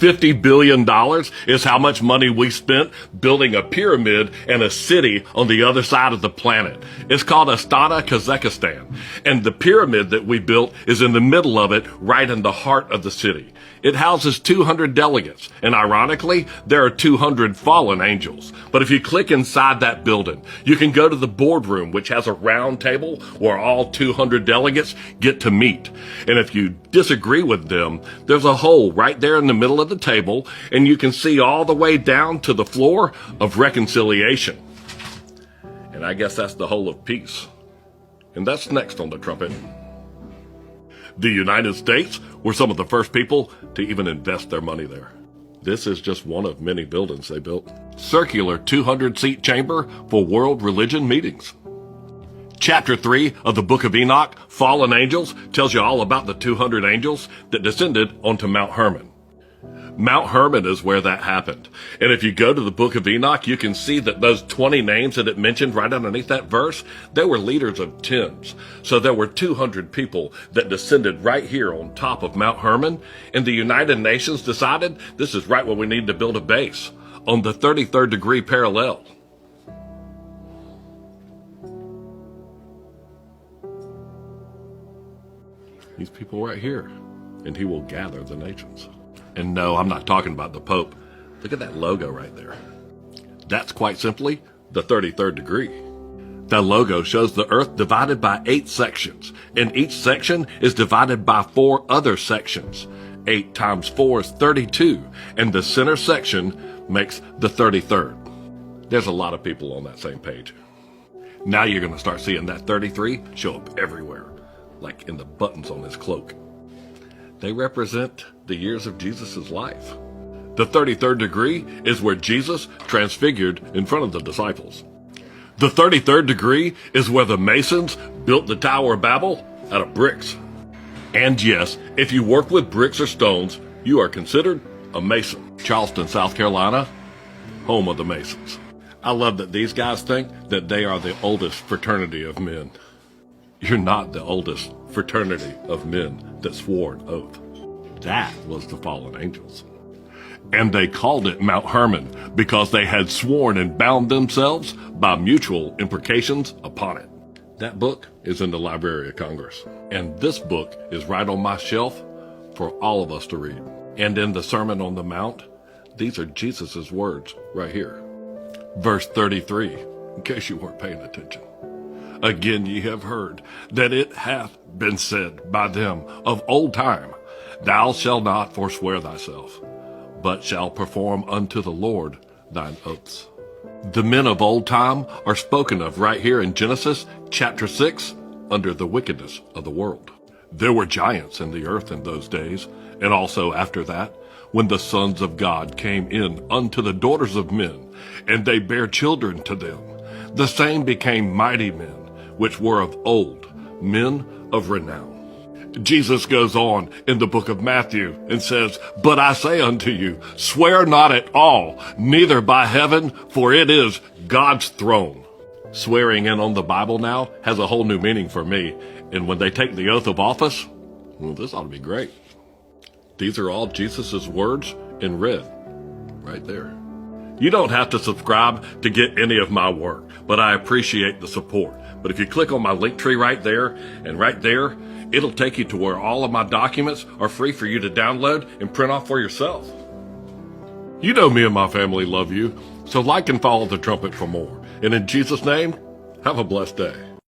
$50 billion is how much money we spent building a pyramid and a city on the other side of the planet. It's called Astana, Kazakhstan. And the pyramid that we built is in the middle of it, right in the heart of the city. It houses 200 delegates, and ironically, there are 200 fallen angels. But if you click inside that building, you can go to the boardroom, which has a round table where all 200 delegates get to meet. And if you disagree with them, there's a hole right there in the middle of the table, and you can see all the way down to the floor of reconciliation. And I guess that's the hole of peace. And that's next on the trumpet. The United States were some of the first people to even invest their money there. This is just one of many buildings they built. Circular 200-seat chamber for world religion meetings. Chapter 3 of the Book of Enoch, Fallen Angels, tells you all about the 200 angels that descended onto Mount Hermon. Mount Hermon is where that happened. And if you go to the Book of Enoch, you can see that those 20 names that it mentioned right underneath that verse, they were leaders of tens. So there were 200 people that descended right here on top of Mount Hermon. And the United Nations decided this is right where we need to build a base, on the 33rd degree parallel. These people right here, and he will gather the nations. And no, I'm not talking about the Pope. Look at that logo right there. That's quite simply the 33rd degree. That logo shows the earth divided by 8 sections, and each section is divided by 4 other sections. 8 times 4 is 32, and the center section makes the 33rd. There's a lot of people on that same page. Now you're going to start seeing that 33 show up everywhere, like in the buttons on his cloak. They represent the years of Jesus' life. The 33rd degree is where Jesus transfigured in front of the disciples. The 33rd degree is where the Masons built the Tower of Babel out of bricks. And yes, if you work with bricks or stones, you are considered a Mason. Charleston, South Carolina, home of the Masons. I love that these guys think that they are the oldest fraternity of men. You're not the oldest fraternity of men that swore an oath. That was the fallen angels. And they called it Mount Hermon because they had sworn and bound themselves by mutual imprecations upon it. That book is in the Library of Congress. And this book is right on my shelf for all of us to read. And in the Sermon on the Mount, these are Jesus' words right here. Verse 33, in case you weren't paying attention. Again ye have heard that it hath been said by them of old time, Thou shalt not forswear thyself, but shalt perform unto the Lord thine oaths. The men of old time are spoken of right here in Genesis chapter 6 under the wickedness of the world. There were giants in the earth in those days, and also after that, when the sons of God came in unto the daughters of men, and they bare children to them. The same became mighty men, which were of old, men of renown. Jesus goes on in the book of Matthew and says, But I say unto you, swear not at all, neither by heaven, for it is God's throne. Swearing in on the Bible now has a whole new meaning for me. And when they take the oath of office, well, this ought to be great. These are all Jesus' words in red, right there. You don't have to subscribe to get any of my work, but I appreciate the support. But if you click on my link tree right there, and right there, it'll take you to where all of my documents are free for you to download and print off for yourself. You know me and my family love you, so like and follow the trumpet for more. And in Jesus' name, have a blessed day.